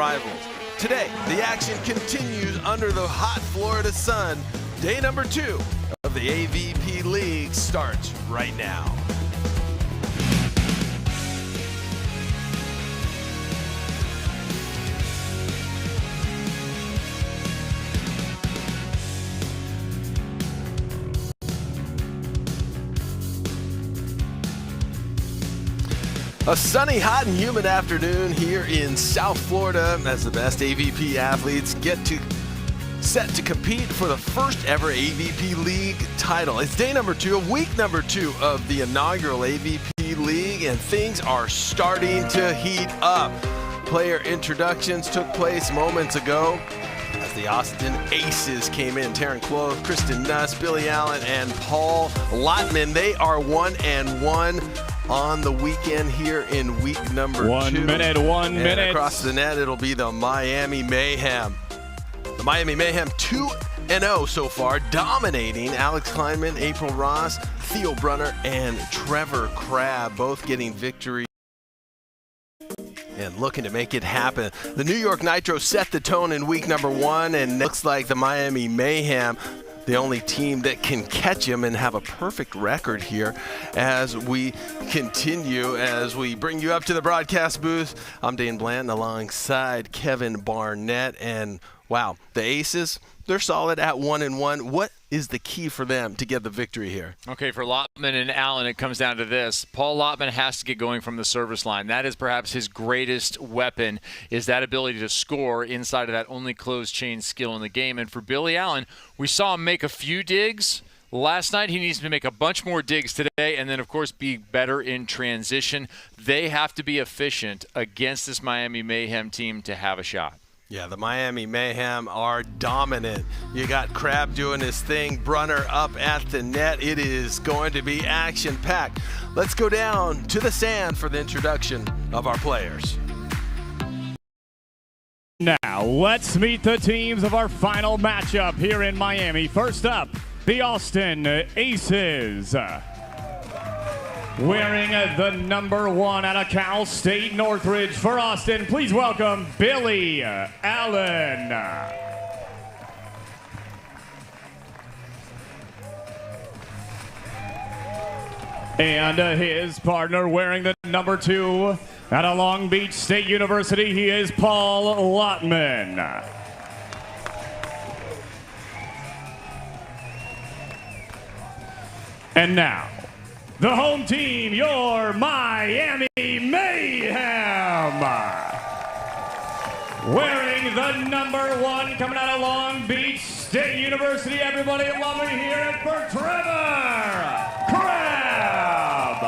rivals. Today, the action continues under the hot Florida sun. Day number 2 of the AVP League starts right now. A sunny, hot, and humid afternoon here in South Florida as the best AVP athletes get set to compete for the first ever AVP League title. It's day number 2 of week number 2 of the inaugural AVP League, and things are starting to heat up. Player introductions took place moments ago as the Austin Aces came in. Taryn Clove, Kristen Nuss, Billy Allen, and Paul Lotman. They are 1-1 on the weekend here in week number 2. 1 minute, 1 minute. Across the net, it'll be the Miami Mayhem. The Miami Mayhem 2-0 so far, dominating Alex Kleinman, April Ross, Theo Brunner, and Trevor Crabb, both getting victory and looking to make it happen. The New York Nitro set the tone in week number 1, and looks like the Miami Mayhem, the only team that can catch him and have a perfect record here as we continue, as we bring you up to the broadcast booth. I'm Dane Blanton alongside Kevin Barnett, and wow, the Aces, they're solid at 1-1. What is the key for them to get the victory here? Okay, for Lotman and Allen, it comes down to this. Paul Lotman has to get going from the service line. That is perhaps his greatest weapon, is that ability to score inside of that only closed chain skill in the game. And for Billy Allen, we saw him make a few digs last night. He needs to make a bunch more digs today, and then, of course, be better in transition. They have to be efficient against this Miami Mayhem team to have a shot. Yeah, the Miami Mayhem are dominant. You got Crabb doing his thing, Brunner up at the net. It is going to be action-packed. Let's go down to the sand for the introduction of our players. Now, let's meet the teams of our final matchup here in Miami. First up, the Austin Aces. Wearing the number 1 out of Cal State Northridge for Austin, please welcome Billy Allen. And his partner wearing the number 2 out of Long Beach State University, he is Paul Lotman. And now, the home team, your Miami Mayhem. Wearing the number 1, coming out of Long Beach State University, everybody love me here for Trevor Crabb.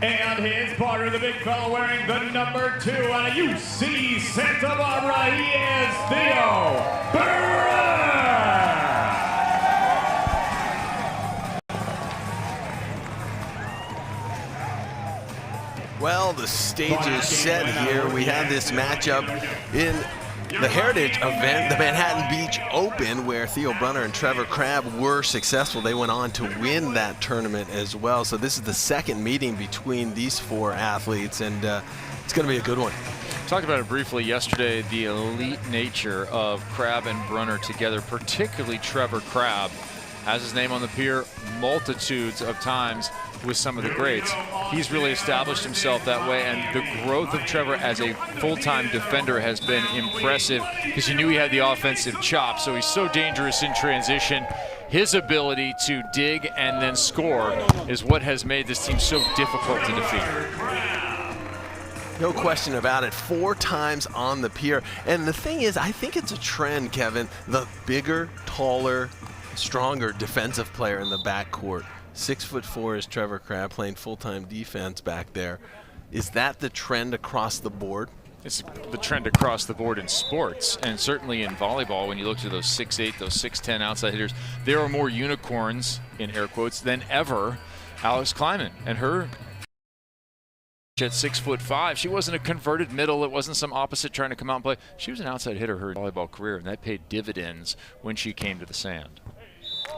And his partner, the big fella wearing the number 2 out of UC Santa Barbara, he is Theo Brunner. Well, the stage is set here. We have this matchup in the Heritage event, the Manhattan Beach Open, where Theo Brunner and Trevor Crabb were successful. They went on to win that tournament as well. So this is the second meeting between these 4 athletes, and it's going to be a good one. Talked about it briefly yesterday, the elite nature of Crabb and Brunner together, particularly Trevor Crabb. Has his name on the pier multitudes of times with some of the greats. He's really established himself that way, and the growth of Trevor as a full-time defender has been impressive because you knew he had the offensive chop, so he's so dangerous in transition. His ability to dig and then score is what has made this team so difficult to defeat. No question about it, 4 times on the pier. And the thing is, I think it's a trend, Kevin, the bigger, taller, stronger defensive player in the backcourt. 6'4" is Trevor Crabb, playing full-time defense back there. Is that the trend across the board? It's the trend across the board in sports, and certainly in volleyball. When you look to those 6'8", those 6'10" outside hitters, there are more unicorns, in air quotes, than ever. Alex Kleinman and her at 6'5", she wasn't a converted middle. It wasn't some opposite trying to come out and play. She was an outside hitter her volleyball career, and that paid dividends when she came to the sand.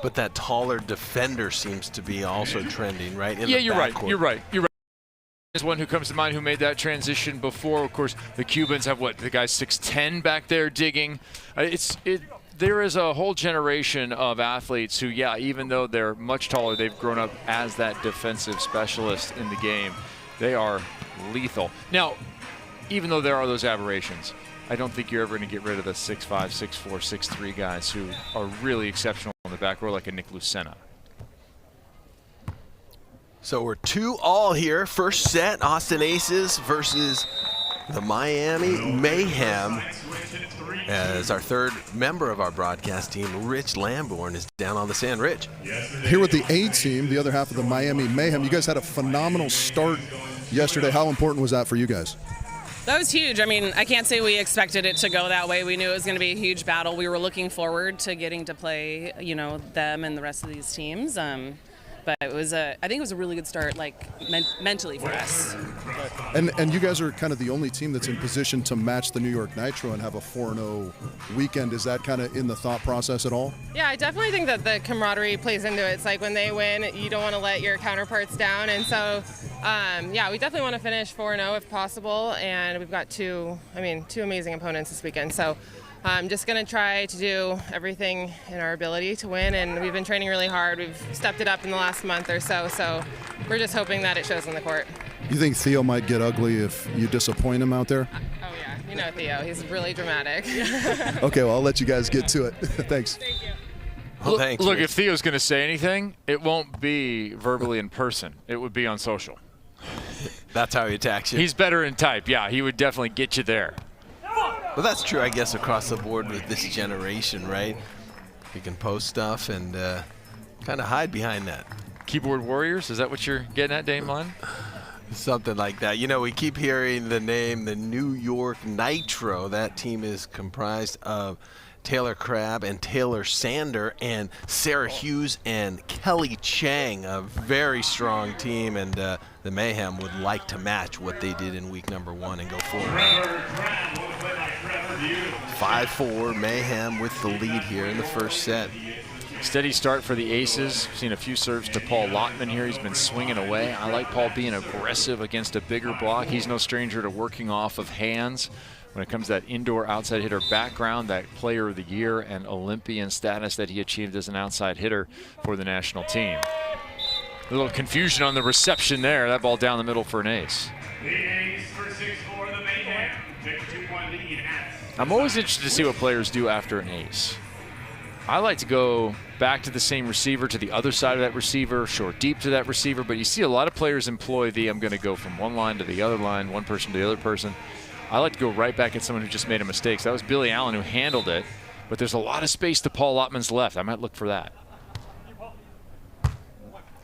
But that taller defender seems to be also trending, right? Yeah, you're right. You're right. is one who comes to mind who made that transition before. Of course, the Cubans have what? The guy's 6'10" back there digging. There is a whole generation of athletes who, yeah, even though they're much taller, they've grown up as that defensive specialist in the game. They are lethal. Now, even though there are those aberrations, I don't think you're ever going to get rid of the 6'5", 6'4", 6'3" guys who are really exceptional in the back row, like a Nick Lucena. So we're 2-all here. First set, Austin Aces versus the Miami Mayhem. As our third member of our broadcast team, Rich Lamborn, is down on the sand. Rich. Here with the A team, the other half of the Miami Mayhem. You guys had a phenomenal start yesterday. How important was that for you guys? That was huge. I mean, I can't say we expected it to go that way. We knew it was going to be a huge battle. We were looking forward to getting to play, you know, them and the rest of these teams. But it was I think it was a really good start, like mentally for us. And you guys are kind of the only team that's in position to match the New York Nitro and have a 4-0 weekend. Is that kind of in the thought process at all? Yeah, I definitely think that the camaraderie plays into it. It's like when they win, you don't want to let your counterparts down. And so, yeah, we definitely want to finish 4-0 if possible. And we've got two amazing opponents this weekend. So I'm just going to try to do everything in our ability to win, and we've been training really hard. We've stepped it up in the last month or so, so we're just hoping that it shows on the court. You think Theo might get ugly if you disappoint him out there? Oh, yeah. You know Theo. He's really dramatic. Okay, well, I'll let you guys get to it. Thanks. Thank you. Well, thanks, Look, Rich. if Theo's going to say anything, it won't be verbally in person. It would be on social. That's how he attacks you. He's better in type. Yeah, he would definitely get you there. Well, that's true, I guess, across the board with this generation, right? You can post stuff and kind of hide behind that. Keyboard warriors, is that what you're getting at, Dame Lund? Something like that. You know, we keep hearing the name, the New York Nitro. That team is comprised of Taylor Crabb and Taylor Sander and Sarah Hughes and Kelly Chang, a very strong team, and the Mayhem would like to match what they did in week number 1 and go forward. 5-4, Mayhem with the lead here in the first set. Steady start for the Aces. Seen a few serves to Paul Lotman here. He's been swinging away. I like Paul being aggressive against a bigger block. He's no stranger to working off of hands. When it comes to that indoor outside hitter background, that player of the year and Olympian status that he achieved as an outside hitter for the national team. A little confusion on the reception there. That ball down the middle for an ace. The ace for 6-4, the Mayhem. 2-1 lead. I'm always interested to see what players do after an ace. I like to go back to the same receiver, to the other side of that receiver, short deep to that receiver, but you see a lot of players employ I'm going to go from one line to the other line, one person to the other person. I like to go right back at someone who just made a mistake. So that was Billy Allen who handled it, but there's a lot of space to Paul Lotman's left. I might look for that.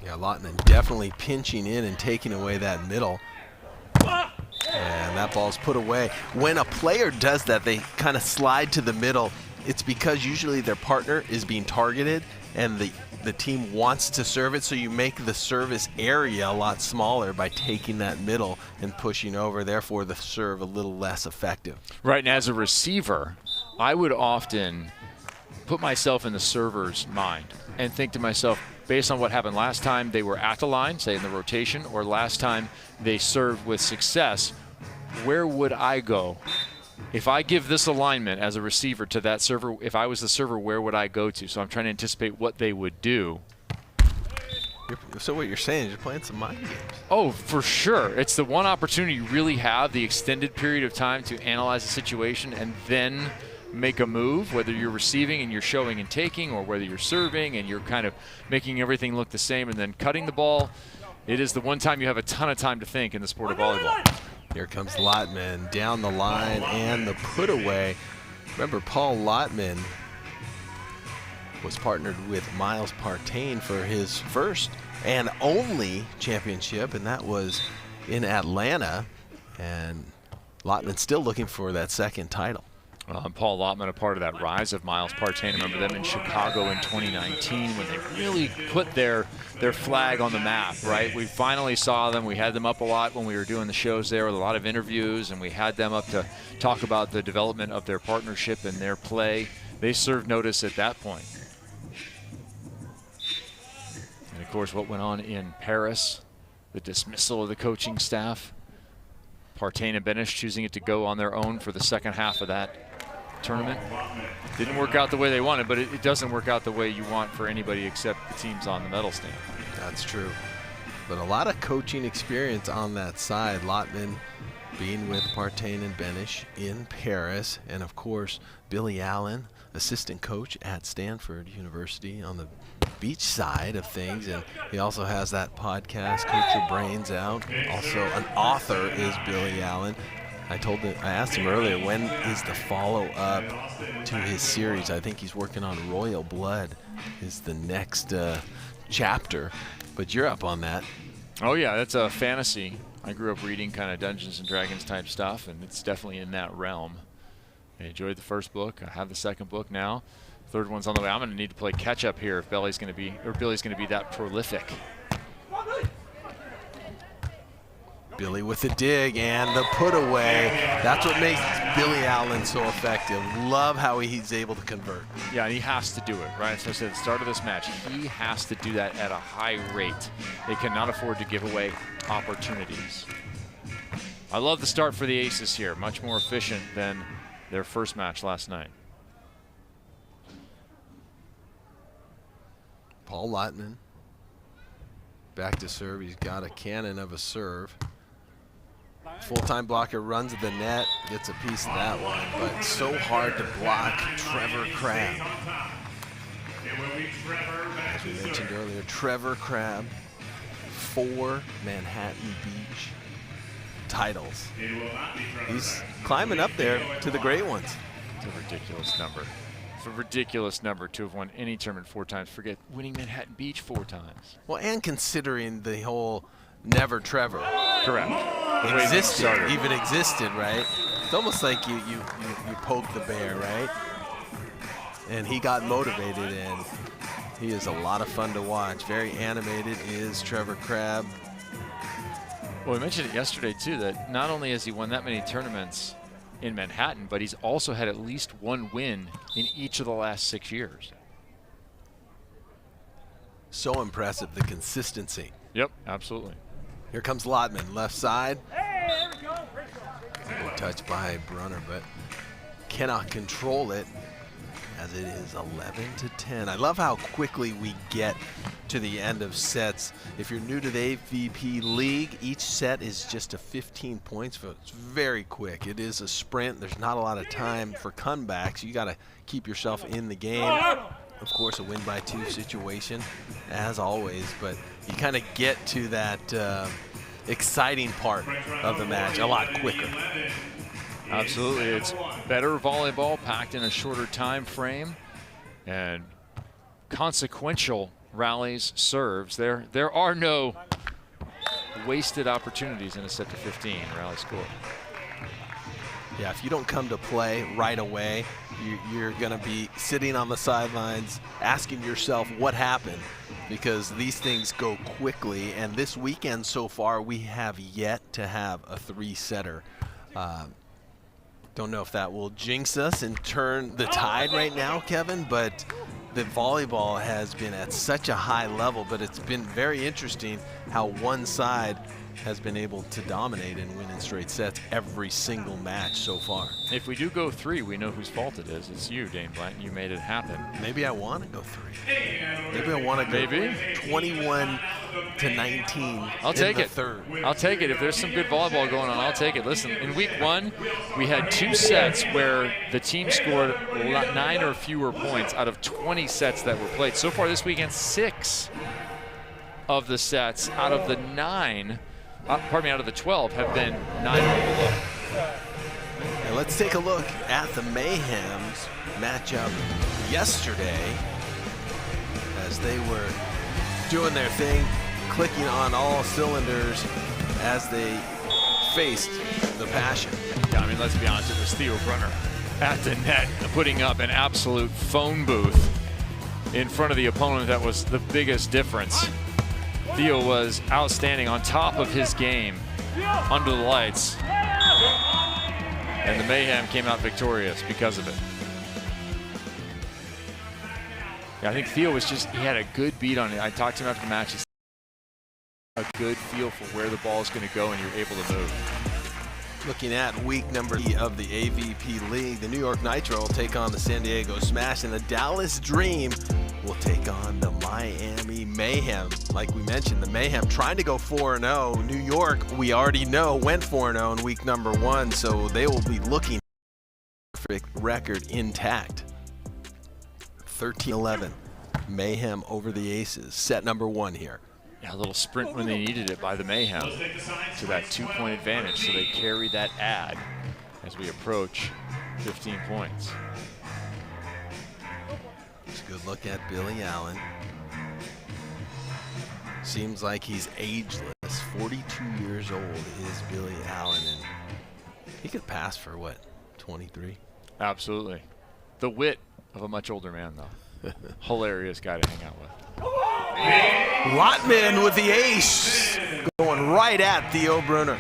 Yeah, Lotman definitely pinching in and taking away that middle. And that ball's put away. When a player does that, they kind of slide to the middle. It's because usually their partner is being targeted and the team wants to serve it, so you make the service area a lot smaller by taking that middle and pushing over, therefore the serve a little less effective. Right, and as a receiver, I would often put myself in the server's mind and think to myself, based on what happened last time they were at the line, say in the rotation, or last time they served with success, where would I go? If I give this alignment as a receiver to that server, if I was the server, where would I go to? So I'm trying to anticipate what they would do. So what you're saying is you're playing some mind games. Oh, for sure. It's the one opportunity you really have, the extended period of time to analyze the situation and then make a move, whether you're receiving and you're showing and taking, or whether you're serving and you're kind of making everything look the same and then cutting the ball. It is the one time you have a ton of time to think in the sport of volleyball. Here comes Lotman down the line and the put away. Remember, Paul Lotman was partnered with Miles Partain for his first and only championship, and that was in Atlanta. And Lotman's still looking for that second title. Paul Lotman, a part of that rise of Miles Partain. Remember them in Chicago in 2019 when they really put their flag on the map, right? We finally saw them. We had them up a lot when we were doing the shows there with a lot of interviews, and we had them up to talk about the development of their partnership and their play. They served notice at that point. And, of course, what went on in Paris the dismissal of the coaching staff. Partain and Benish choosing it to go on their own for the second half of that tournament. Didn't work out the way they wanted, but it doesn't work out the way you want for anybody except the teams on the medal stand. That's true. But a lot of coaching experience on that side. Lotman being with Partain and Benish in Paris. And of course, Billy Allen, assistant coach at Stanford University on the beach side of things. And he also has that podcast, Coach Your Brains Out. Also an author is Billy Allen. I asked him earlier, when is the follow-up to his series? I think he's working on Royal Blood is the next chapter. But you're up on that. Oh yeah, that's a fantasy. I grew up reading kind of Dungeons and Dragons type stuff, and it's definitely in that realm. I enjoyed the first book. I have the second book now. Third one's on the way. I'm going to need to play catch up here if Billy's going to be that prolific. Billy with the dig and the put away. That's what makes Billy Allen so effective. Love how he's able to convert. Yeah, and he has to do it, right? So I said at the start of this match, he has to do that at a high rate. They cannot afford to give away opportunities. I love the start for the Aces here. Much more efficient than their first match last night. Paul Lotman back to serve. He's got a cannon of a serve. Full-time blocker runs to the net, gets a piece of that one, but so hard to block Trevor Crabb. As we mentioned earlier, Trevor Crabb, 4 Manhattan Beach titles. He's climbing up there to the great ones. It's a ridiculous number. It's a ridiculous number to have won any tournament 4 times. Forget winning Manhattan Beach 4 times. Well, and considering the whole Never Trevor. Correct. Even existed, right? It's almost like you poke the bear, right? And he got motivated, and he is a lot of fun to watch. Very animated is Trevor Crabb. Well, we mentioned it yesterday, too, that not only has he won that many tournaments in Manhattan, but he's also had at least 1 win in each of the last 6 years. So impressive, the consistency. Yep, absolutely. Here comes Lotman, left side. Good touch by Brunner, but cannot control it as it is 11-10. I love how quickly we get to the end of sets. If you're new to the AVP League, each set is just a 15 points. So it's very quick. It is a sprint. There's not a lot of time for comebacks. You got to keep yourself in the game. Of course, a win-by-2 situation, as always, but you kind of get to that exciting part of the match a lot quicker. Absolutely. It's better volleyball packed in a shorter time frame and consequential rallies, serves. There are no wasted opportunities in a set to 15 rally score. Yeah, if you don't come to play right away, you're going to be sitting on the sidelines asking yourself what happened, because these things go quickly. And this weekend so far, we have yet to have a 3-setter. Don't know if that will jinx us and turn the tide right now, Kevin, but the volleyball has been at such a high level, but it's been very interesting how one side has been able to dominate and win in straight sets every single match so far. If we do go 3, we know whose fault it is. It's you, Dane Blanton. You made it happen. Maybe I want to go 3. Maybe I want to go 21-19. I'll take it. Third. I'll take it. If there's some good volleyball going on, I'll take it. Listen, in week 1, we had 2 sets where the team scored 9 or fewer points out of 20 sets that were played. So far this weekend, 6 of the sets out of the 9, out of the 12 have been 9 or below. And let's take a look at the Mayhem's matchup yesterday as they were doing their thing, clicking on all cylinders as they faced the Passion. Yeah, I mean, let's be honest, it was Theo Brunner at the net, putting up an absolute phone booth in front of the opponent. That was the biggest difference. Theo was outstanding, on top of his game, under the lights. And the Mayhem came out victorious because of it. Yeah, I think Theo was he had a good beat on it. I talked to him after the match. He a good feel for where the ball is going to go and you're able to move. Looking at week number of the AVP League, the New York Nitro will take on the San Diego Smash, and the Dallas Dream will take on the Miami Mayhem. Like we mentioned, the Mayhem trying to go 4-0. New York, we already know, went 4-0 in week number 1, so they will be looking for a perfect record intact. 13-11, Mayhem over the Aces. Set number 1 here. Yeah, a little sprint when they needed it by the Mayhem to that 2-point advantage, so they carry that ad as we approach 15 points. It's a good look at Billy Allen. Seems like he's ageless. 42 years old is Billy Allen, and he could pass for what, 23? Absolutely. The wit of a much older man, though. Hilarious guy to hang out with. Lotman with the ace, going right at Theo Brunner.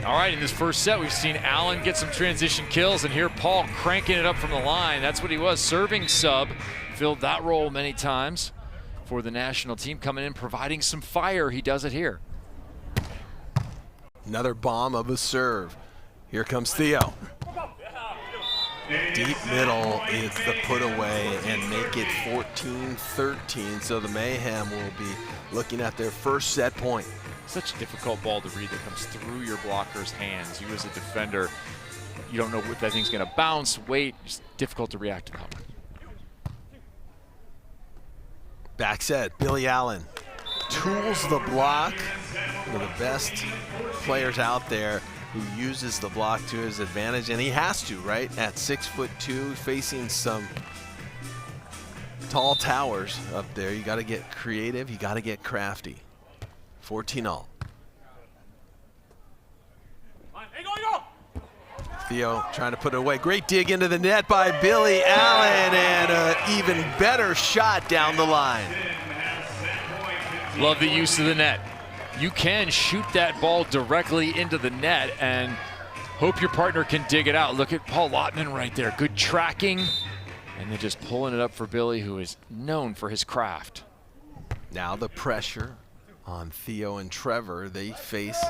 All right, in this first set, we've seen Allen get some transition kills, and here Paul cranking it up from the line. That's what he was, serving sub. Filled that role many times for the national team, coming in, providing some fire. He does it here. Another bomb of a serve. Here comes Theo. Deep middle is the put away and make it 14-13. So the Mayhem will be looking at their first set point. Such a difficult ball to read that comes through your blocker's hands. You as a defender, you don't know what that thing's going to bounce, wait. It's difficult to react to that one. Back set, Billy Allen tools the block. One of the best players out there who uses the block to his advantage, and he has to, right? At 6'2", facing some tall towers up there. You got to get creative, you got to get crafty. 14-all. Theo trying to put it away. Great dig into the net by Billy Allen, and an even better shot down the line. Love the use of the net. You can shoot that ball directly into the net and hope your partner can dig it out. Look at Paul Lotman right there. Good tracking, and then just pulling it up for Billy, who is known for his craft. Now the pressure on Theo and Trevor. They face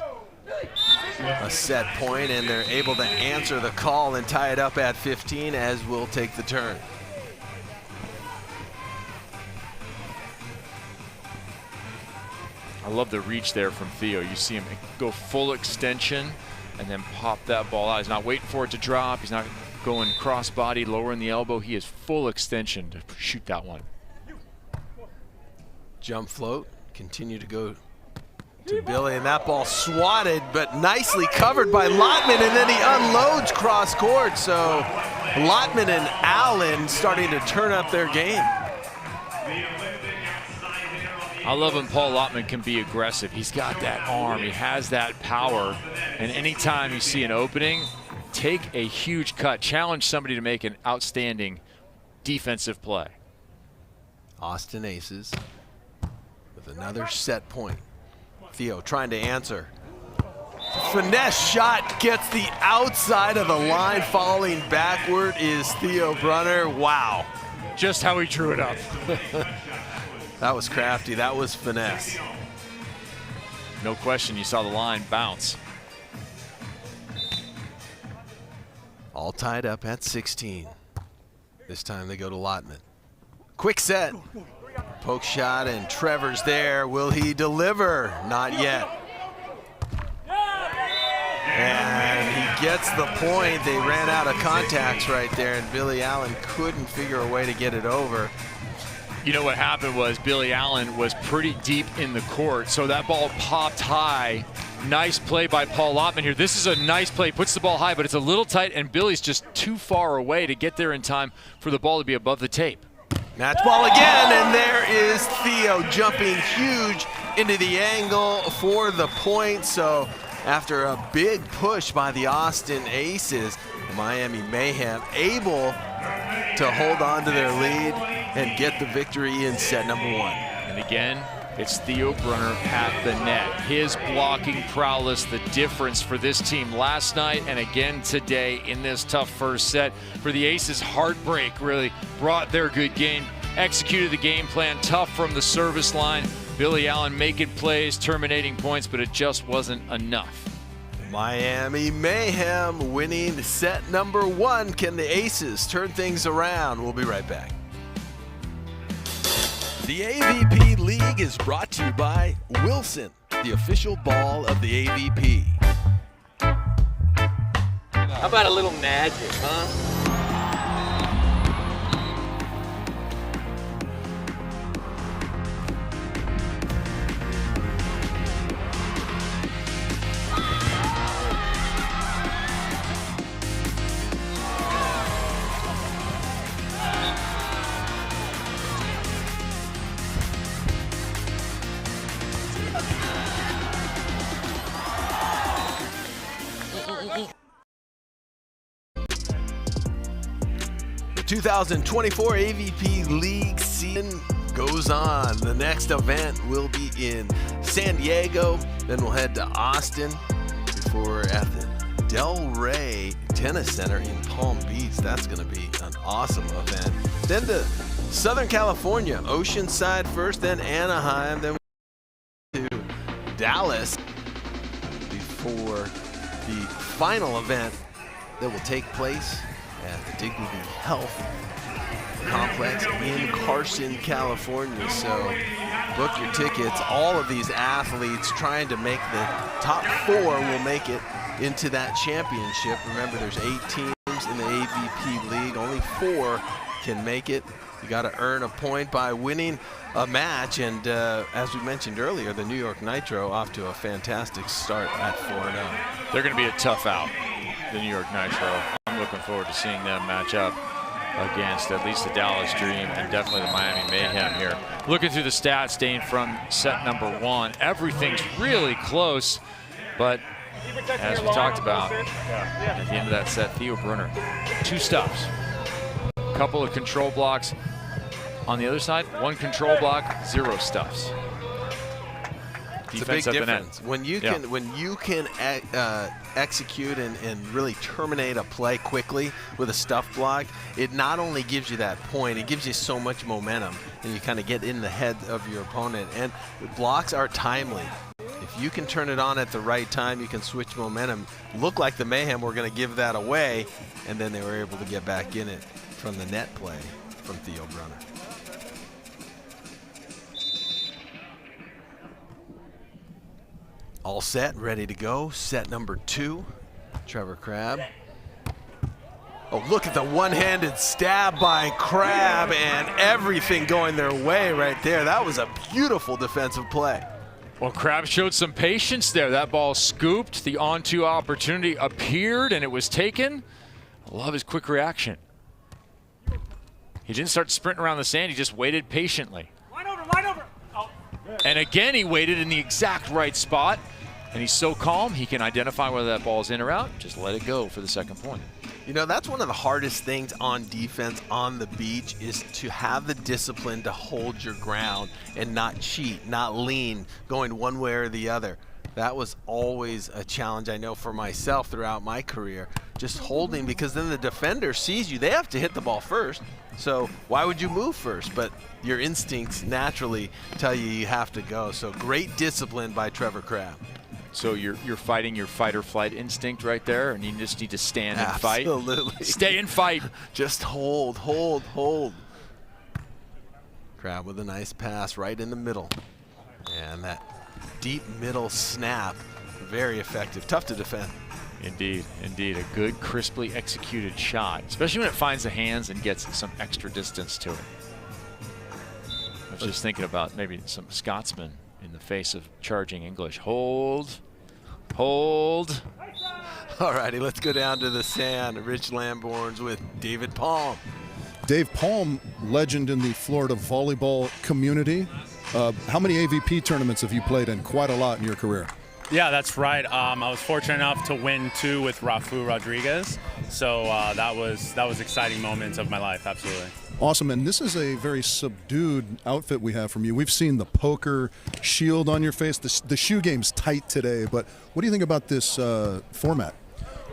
a set point, and they're able to answer the call and tie it up at 15 as we'll take the turn. I love the reach there from Theo. You see him go full extension and then pop that ball out. He's not waiting for it to drop. He's not going cross-body, lowering the elbow. He is full extension to shoot that one. Jump float, continue to go to Billy, and that ball swatted, but nicely covered by Lotman, and then he unloads cross court. So Lotman and Allen starting to turn up their game. I love when Paul Lotman can be aggressive. He's got that arm, he has that power, and anytime you see an opening, take a huge cut, challenge somebody to make an outstanding defensive play. Austin Aces with another set point. Theo trying to answer. Finesse shot gets the outside of the line. Falling backward is Theo Brunner. Wow. Just how he drew it up. That was crafty. That was finesse. No question, you saw the line bounce. All tied up at 16. This time they go to Lotman. Quick set. Poke shot, and Trevor's there. Will he deliver? Not yet. And he gets the point. They ran out of contacts right there, and Billy Allen couldn't figure a way to get it over. You know what happened was Billy Allen was pretty deep in the court, so that ball popped high. Nice play by Paul Lotman here. This is a nice play, puts the ball high, but it's a little tight, and Billy's just too far away to get there in time for the ball to be above the tape. Match ball again, and there is Theo jumping huge into the angle for the point. So after a big push by the Austin Aces, the Miami Mayhem able to hold on to their lead and get the victory in set number 1. And again, it's Theo Brunner at the net. His blocking prowess, the difference for this team last night and again today in this tough first set. For the Aces, heartbreak really brought their good game, executed the game plan, tough from the service line, Billy Allen making plays, terminating points, but it just wasn't enough. Miami Mayhem winning set number 1. Can the Aces turn things around? We'll be right back. The AVP League is brought to you by Wilson, the official ball of the AVP. How about a little magic, huh? 2024 AVP League season goes on. The next event will be in San Diego. Then we'll head to Austin before at the Del Rey Tennis Center in Palm Beach. That's going to be an awesome event. Then to Southern California, Oceanside first, then Anaheim, then to Dallas before the final event that will take place at the Dignity Health Complex in Carson, California. So book your tickets. All of these athletes trying to make the top 4 will make it into that championship. Remember, there's 8 teams in the AVP League. Only 4 can make it. You got to earn a point by winning a match. And as we mentioned earlier, the New York Nitro off to a fantastic start at 4-0. They're going to be a tough out, the New York Nitro. I'm looking forward to seeing them match up against at least the Dallas Dream and definitely the Miami Mayhem here. Looking through the stats, Dane, from set number 1, everything's really close, but as we talked about at the end of that set, Theo Brunner, 2 stuffs, a couple of control blocks. On the other side, 1 control block, 0 stuffs. It's a big difference when you can execute and really terminate a play quickly with a stuff block. It not only gives you that point, it gives you so much momentum, and you kind of get in the head of your opponent. And blocks are timely. If you can turn it on at the right time, you can switch momentum. Looked like the Mayhem were going to give that away, and then they were able to get back in it from the net play from Theo Brunner. All set, ready to go. Set number 2, Trevor Crabb. Oh, look at the one-handed stab by Crabb and everything going their way right there. That was a beautiful defensive play. Well, Crabb showed some patience there. That ball scooped, the on-2 opportunity appeared, and it was taken. I love his quick reaction. He didn't start sprinting around the sand, he just waited patiently. Line over. Oh. And again, he waited in the exact right spot. And he's so calm, he can identify whether that ball is in or out. Just let it go for the second point. You know, that's one of the hardest things on defense on the beach is to have the discipline to hold your ground and not cheat, not lean, going one way or the other. That was always a challenge I know for myself throughout my career. Just holding, because then the defender sees you. They have to hit the ball first. So why would you move first? But your instincts naturally tell you you have to go. So great discipline by Trevor Crabb. So you're fighting your fight or flight instinct right there, and you just need to stand and fight. Absolutely. Stay and fight. Just hold. Crabb with a nice pass right in the middle. And that deep middle snap, very effective. Tough to defend. Indeed. A good, crisply executed shot, especially when it finds the hands and gets some extra distance to it. I was just thinking about maybe some Scotsmen in the face of charging English. Hold. All righty, let's go down to the sand. Rich Lamborns with David Palm. Dave Palm, legend in the Florida volleyball community. How many AVP tournaments have you played in? Quite a lot in your career. Yeah, that's right. I was fortunate enough to win 2 with Rafu Rodriguez. So that was exciting moments of my life, absolutely. Awesome, and this is a very subdued outfit we have from you. We've seen the poker shield on your face. The shoe game's tight today, but what do you think about this format?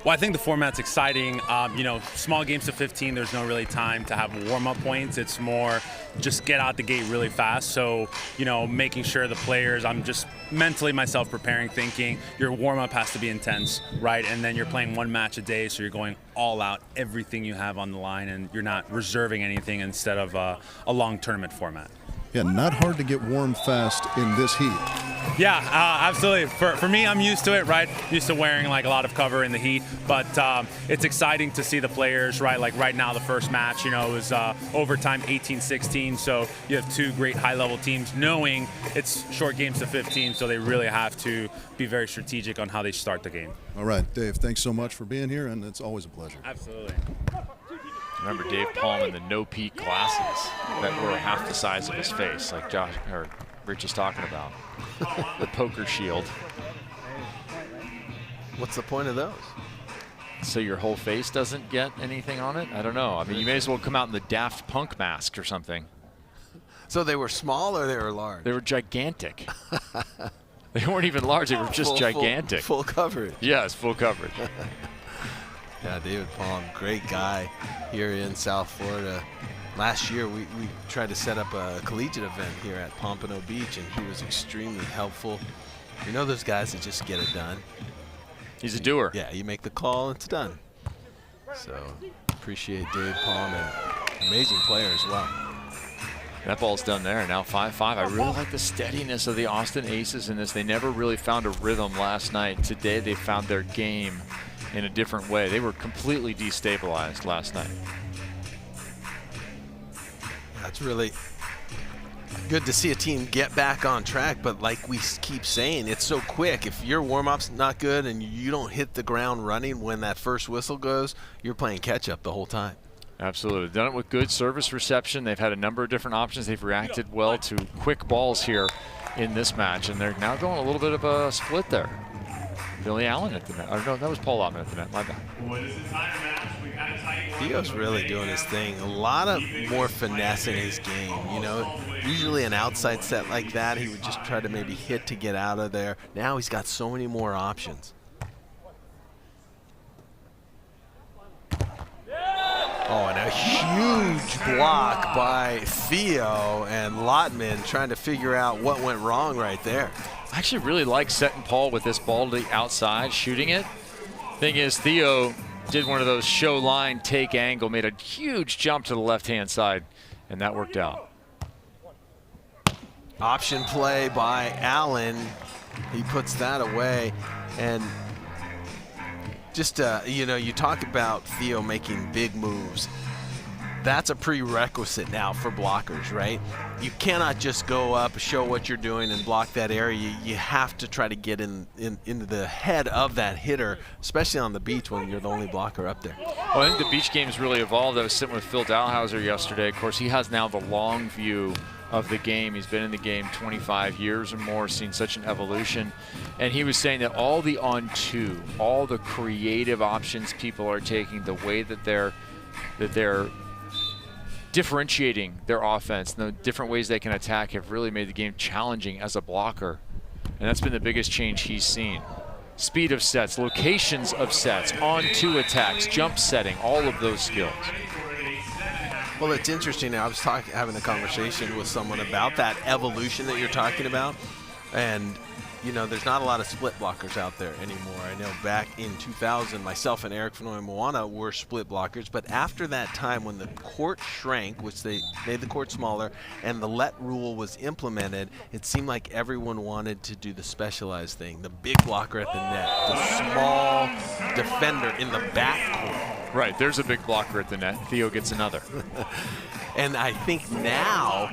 Well, I think the format's exciting. You know, small games to 15, there's no really time to have warm-up points. It's more just get out the gate really fast. So, you know, making sure the players, I'm just mentally myself preparing, thinking your warm-up has to be intense, right? And then you're playing one match a day, so you're going all out, everything you have on the line, and you're not reserving anything instead of a long tournament format. Yeah, not hard to get warm fast in this heat. Yeah, absolutely. For me, I'm used to it, right? Used to wearing like a lot of cover in the heat, but it's exciting to see the players, right? Like right now, the first match, you know, it was overtime 18-16, so you have two great high-level teams knowing it's short games to 15, so they really have to be very strategic on how they start the game. All right, Dave, thanks so much for being here, and it's always a pleasure. Absolutely. Remember Dave Palm in the no-peak glasses that were half the size of his face, like Josh or Rich is talking about. The poker shield. What's the point of those? So your whole face doesn't get anything on it? I don't know. I mean, you may as well come out in the Daft Punk mask or something. So they were small or they were large? They were gigantic. They weren't even large. They were just gigantic. Full coverage. Yes, full coverage. Yeah, David Palm, great guy here in South Florida. Last year, we tried to set up a collegiate event here at Pompano Beach, and he was extremely helpful. You know those guys that just get it done. He's a doer. Yeah, you make the call, it's done. So appreciate Dave Palm, and amazing player as well. That ball's done there, now 5-5. I really like the steadiness of the Austin Aces in this. They never really found a rhythm last night. Today they found their game in a different way. They were completely destabilized last night. That's really good to see a team get back on track, but like we keep saying, it's so quick. If your warm-up's not good and you don't hit the ground running when that first whistle goes, you're playing catch-up the whole time. Absolutely. Done it with good service reception. They've had a number of different options. They've reacted well to quick balls here in this match, and they're now going a little bit of a split there. Billy Allen at the net. Or no, that was Paul Lotman at the net. My bad. Theo's really doing his thing. A lot of more finesse in his game. You know, usually an outside set like that, he would just try to maybe hit to get out of there. Now he's got so many more options. Oh, and a huge block by Theo, and Lotman trying to figure out what went wrong right there. I actually really like setting Paul with this ball to the outside, shooting it. Thing is, Theo did one of those show line take angle, made a huge jump to the left-hand side, and that worked out. Option play by Allen. He puts that away. And just, you know, you talk about Theo making big moves. That's a prerequisite now for blockers, right? You cannot just go up, show what you're doing, and block that area. You have to try to get into the head of that hitter, especially on the beach when you're the only blocker up there. Well, I think the beach game's really evolved. I was sitting with Phil Dalhouser yesterday. Of course, he has now the long view of the game. He's been in the game 25 years or more, seen such an evolution. And he was saying that all the on-two, all the creative options people are taking, the way that they're differentiating their offense, the different ways they can attack have really made the game challenging as a blocker. And that's been the biggest change he's seen. Speed of sets, locations of sets, on-two attacks, jump setting, all of those skills. Well, it's interesting. I was having a conversation with someone about that evolution that you're talking about. And, you know, there's not a lot of split blockers out there anymore. I know back in 2000, myself and Eric Fenoy Moana were split blockers. But after that time, when the court shrank, which they made the court smaller, and the let rule was implemented, it seemed like everyone wanted to do the specialized thing. The big blocker at the net, the small defender in the backcourt. Right, there's a big blocker at the net. Theo gets another. And I think now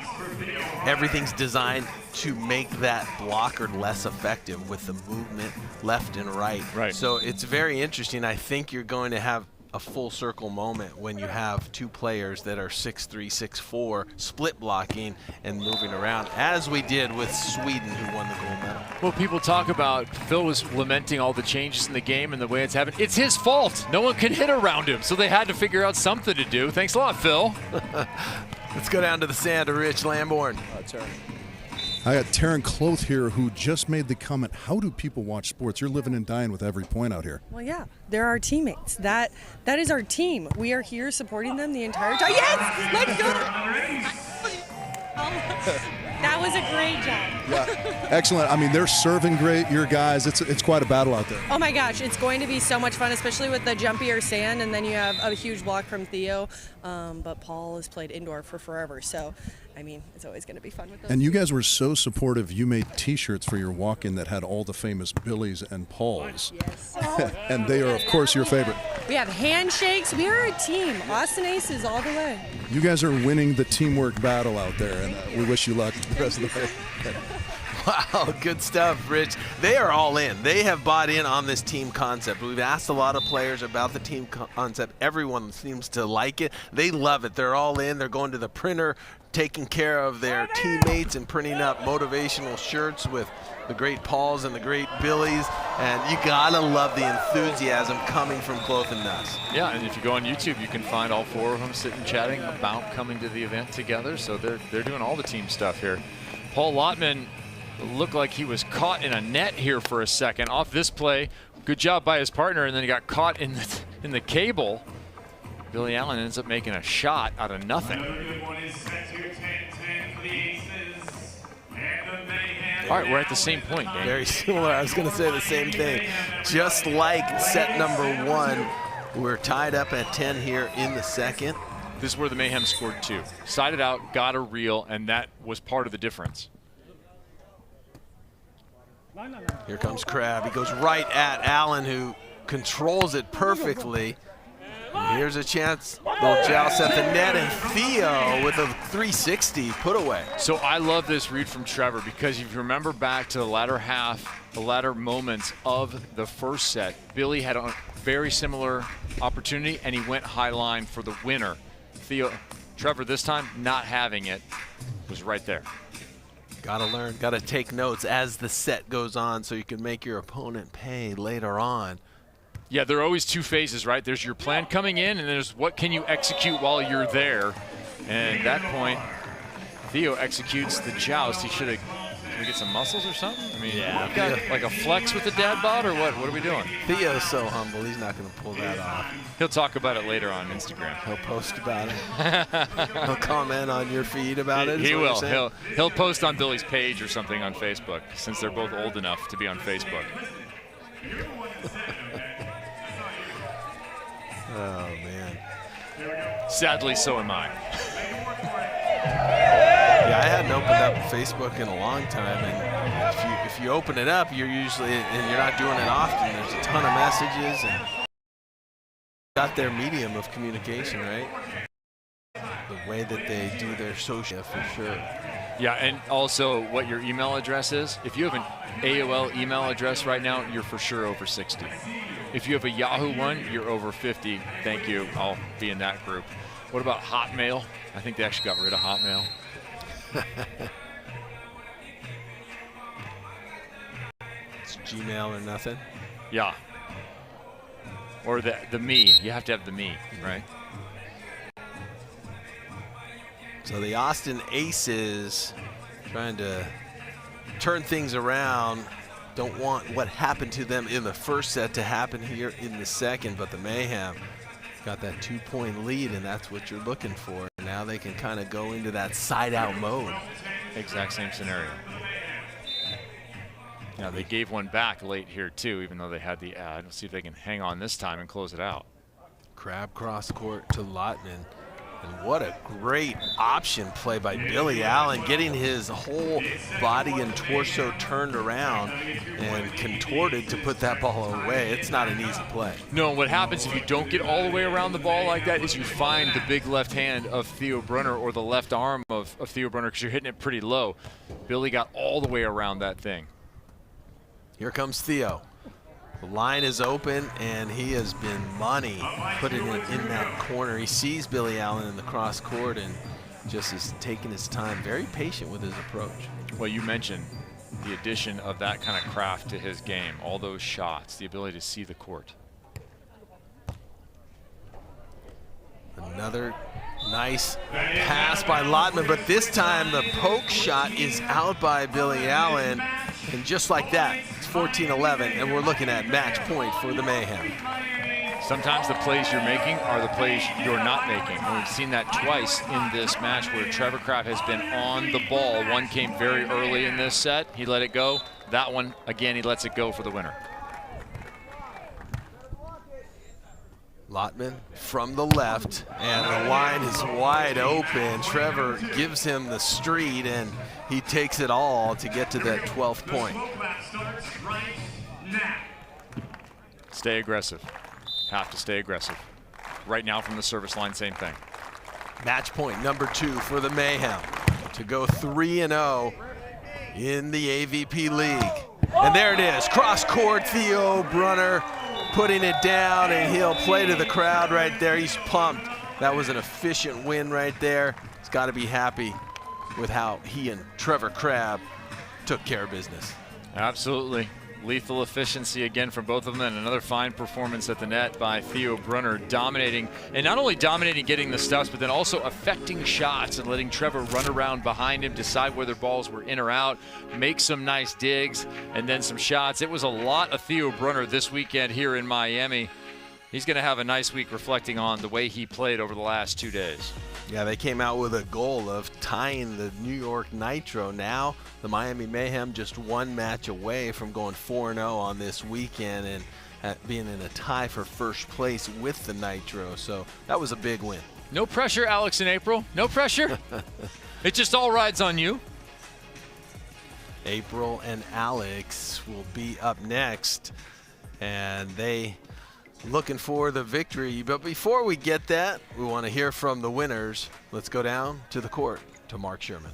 everything's designed to make that blocker less effective with the movement left and right. Right. So it's very interesting. I think you're going to have a full circle moment when you have two players that are 6'3", 6'4", split blocking and moving around, as we did with Sweden, who won the gold medal. Well, people talk about, Phil was lamenting all the changes in the game and the way it's happened. It's his fault. No one can hit around him, so they had to figure out something to do. Thanks a lot, Phil. Let's go down to the sand to Rich Lamborn. I got Taryn Cloth here who just made the comment, how do people watch sports? You're living and dying with every point out here. Well, yeah, they're our teammates. That is our team. We are here supporting them the entire time. Yes, let's go. That was a great job. Yeah, excellent. I mean, they're serving great, your guys. It's quite a battle out there. Oh my gosh, it's going to be so much fun, especially with the jumpier sand, and then you have a huge block from Theo. But Paul has played indoor for forever, so I mean, it's always going to be fun with those. And you guys were so supportive. You made T-shirts for your walk-in that had all the famous Billies and Pauls. Yes. And they are, of course, your favorite. We have handshakes. We are a team. Austin Aces all the way. You guys are winning the teamwork battle out there, and we wish you luck the rest of the way. Wow, good stuff, Rich. They are all in. They have bought in on this team concept. We've asked a lot of players about the team concept. Everyone seems to like it. They love it. They're all in. They're going to the printer, taking care of their teammates and printing up motivational shirts with the great Pauls and the great Billies. And you gotta love the enthusiasm coming from Cloth and Nuss. Yeah, and if you go on YouTube, you can find all four of them sitting chatting about coming to the event together. So they're doing all the team stuff here. Paul Lotman looked like he was caught in a net here for a second off this play. Good job by his partner, and then he got caught in the cable. Billy Allen ends up making a shot out of nothing. All right, we're at the same point, Dan. Very similar. I was going to say the same thing. Just like set number 1, we're tied up at 10 here in the second. This is where the Mayhem scored 2. Sided out, got a reel, and that was part of the difference. Here comes Crabb. He goes right at Allen, who controls it perfectly. And here's a chance. Little joust at the net, and Theo with a 360 put away. So I love this read from Trevor, because if you remember back to the latter half, the latter moments of the first set, Billy had a very similar opportunity, and he went high line for the winner. Trevor this time not having it, was right there. Gotta learn, gotta take notes as the set goes on so you can make your opponent pay later on. Yeah, there are always two phases, right? There's your plan coming in, and there's what can you execute while you're there. And at that point, Theo executes the joust. He should have, can we get some muscles or something? I mean, yeah, we got like a flex with the dad bod, or what? What are we doing? Theo's so humble, he's not gonna pull that off. He'll talk about it later on Instagram. He'll post about it. He'll comment on your feed about it. He will. He'll post on Billy's page or something on Facebook, since they're both old enough to be on Facebook. Oh, man. Sadly, so am I. Yeah, I hadn't opened up Facebook in a long time, and if you open it up, you're usually, and you're not doing it often, there's a ton of messages, and got their medium of communication, right? The way that they do their social, for sure. Yeah, and also what your email address is. If you have an AOL email address right now, you're for sure over 60. If you have a Yahoo one, you're over 50. Thank you. I'll be in that group. What about Hotmail? I think they actually got rid of Hotmail. It's Gmail or nothing. Yeah. Or the me. You have to have the me, right? So the Austin Aces trying to turn things around. Don't want what happened to them in the first set to happen here in the second, but the Mayhem got that 2-point lead, and that's what you're looking for. Now they can kind of go into that side-out mode. Exact same scenario. Now they gave one back late here too, even though they had the ad. Let's see if they can hang on this time and close it out. Crabb cross court to Lotman. And what a great option play by Billy Allen, getting his whole body and torso turned around and contorted to put that ball away. It's not an easy play. No, what happens if you don't get all the way around the ball like that is you find the big left hand of Theo Brunner or the left arm of Theo Brunner, because you're hitting it pretty low. Billy got all the way around that thing. Here comes Theo. The line is open, and he has been money putting it in that corner. He sees Billy Allen in the cross court and just is taking his time, very patient with his approach. Well, you mentioned the addition of that kind of craft to his game, all those shots, the ability to see the court. Another Nice pass by Lotman, but this time the poke shot is out by Billy Allen. And just like that, it's 14-11, and we're looking at match point for the Mayhem. Sometimes the plays you're making are the plays you're not making. And we've seen that twice in this match where Trevor Crabb has been on the ball. One came very early in this set. He let it go. That one, again, he lets it go for the winner. Lotman from the left, and the line is wide open. Trevor gives him the street, and he takes it all to get to that 12th point. Stay aggressive. Have to stay aggressive. Right now from the service line, same thing. Match point number 2 for the Mayhem to go 3-0 in the AVP League. And there it is, cross court, Theo Brunner putting it down, and he'll play to the crowd right there. He's pumped. That was an efficient win right there. He's got to be happy with how he and Trevor Crabb took care of business. Absolutely. Lethal efficiency again from both of them, and another fine performance at the net by Theo Brunner, dominating, and not only dominating getting the stuffs, but then also affecting shots and letting Trevor run around behind him, decide whether balls were in or out, make some nice digs, and then some shots. It was a lot of Theo Brunner this weekend here in Miami. He's going to have a nice week reflecting on the way he played over the last 2 days. Yeah, they came out with a goal of tying the New York Nitro. Now the Miami Mayhem just one match away from going 4-0 on this weekend and being in a tie for first place with the Nitro. So that was a big win. No pressure, Alex and April. No pressure. It just all rides on you. April and Alex will be up next, and they looking for the victory. But before we get that, we want to hear from the winners. Let's go down to the court to Mark Sherman.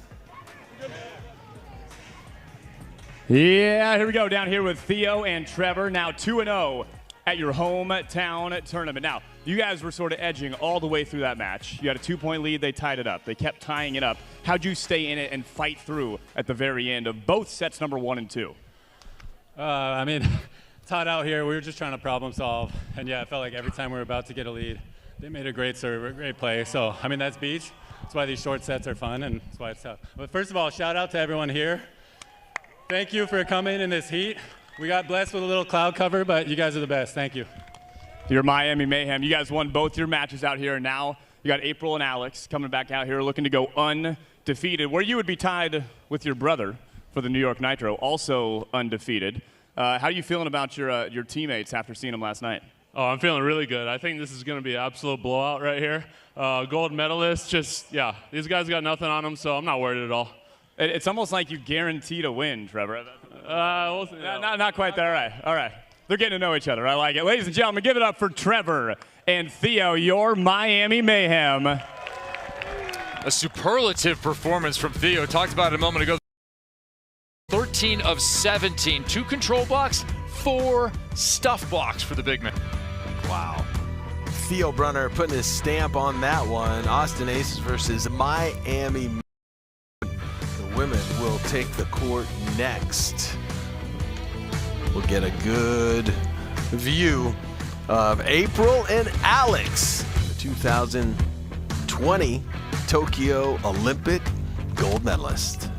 Yeah, here we go, down here with Theo and Trevor, now 2-0 at your hometown tournament. Now, you guys were sort of edging all the way through that match. You had a 2-point lead, they tied it up. They kept tying it up. How'd you stay in it and fight through at the very end of both sets number 1 and 2? I mean, it's hot out here. We were just trying to problem solve. And yeah, it felt like every time we were about to get a lead, they made a great serve, a great play. So, I mean, that's beach. That's why these short sets are fun, and that's why it's tough. But first of all, shout out to everyone here. Thank you for coming in this heat. We got blessed with a little cloud cover, but you guys are the best. Thank you. Your Miami Mayhem, you guys won both your matches out here, and now you got April and Alex coming back out here looking to go undefeated, where you would be tied with your brother for the New York Nitro, also undefeated. How are you feeling about your teammates after seeing them last night? Oh, I'm feeling really good. I think this is going to be an absolute blowout right here. Gold medalists, yeah, these guys got nothing on them, so I'm not worried at all. It's almost like you guaranteed a win, Trevor. Not quite there. All right. They're getting to know each other. I like it. Ladies and gentlemen, give it up for Trevor and Theo, your Miami Mayhem. A superlative performance from Theo. Talked about it a moment ago. 13 of 17. 2 control blocks, 4 stuff blocks for the big man. Wow. Theo Brunner putting his stamp on that one. Austin Aces versus Miami. The women will take the court next. We'll get a good view of April and Alex, the 2020 Tokyo Olympic gold medalist.